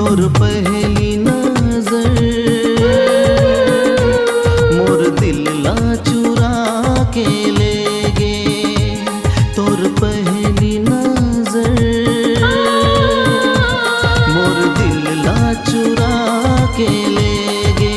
तोर पहली नजर मोर दिल ला चुरा के ले गे। तोर पहली नजर मोर दिल ला चुरा के ले गे।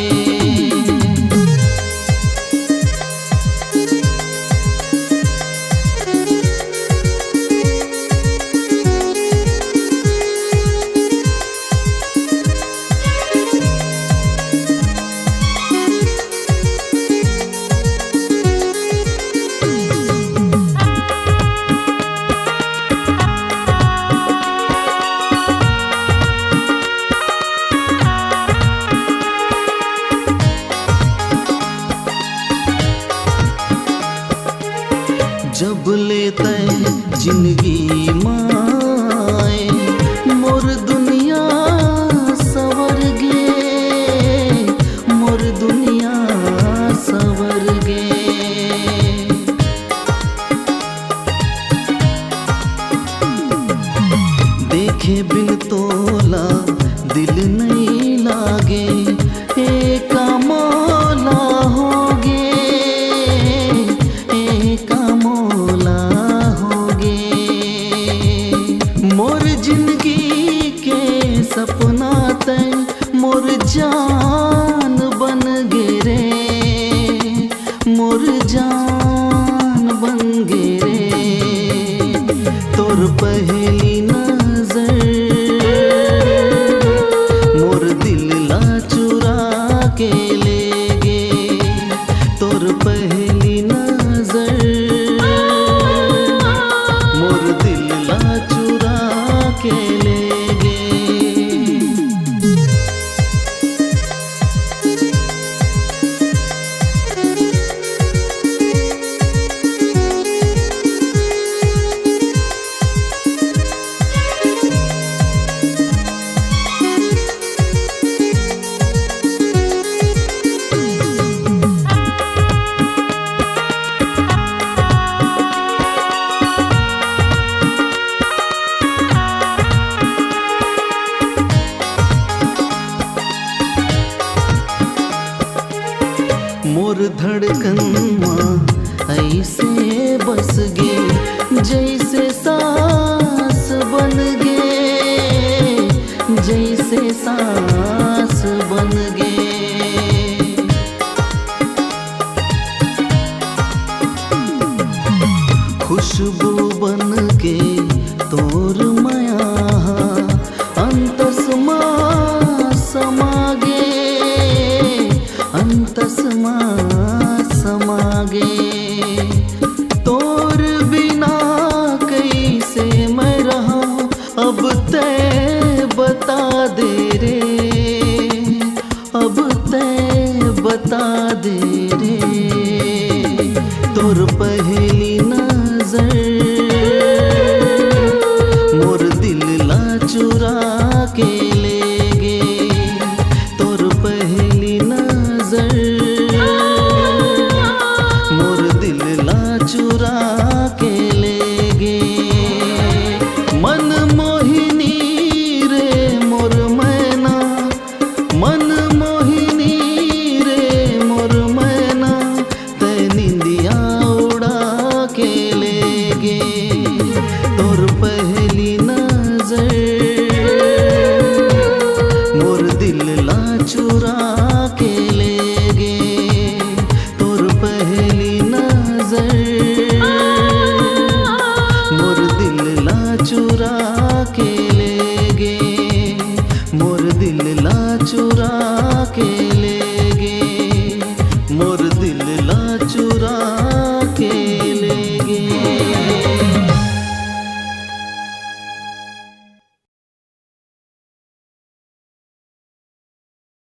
जब लेते जिंदगी माए मोर दुनिया सवर गे। मोर दुनिया सवर गे। देखे बिन तोला दिल नहीं लागे। एका मौला होगे। मोर जिंदगी के सपना तय मोर जान बन गे रे। मोर जान बन गे रे। तोर पहली नजर मोर दिल ला चुरा के ले गे। तोर पहली नजर मोर दिल ला चुरा के ले गे। मोर धड़कन माँ ऐसे बस गे जैसे सांस बन गे। जैसे सांस बन गे। खुशबू बन के तोर माया अंतस माँ समा गे। अंतस माँ समा गे। तोर बिना कैसे मैं रहूं अब तै बता दे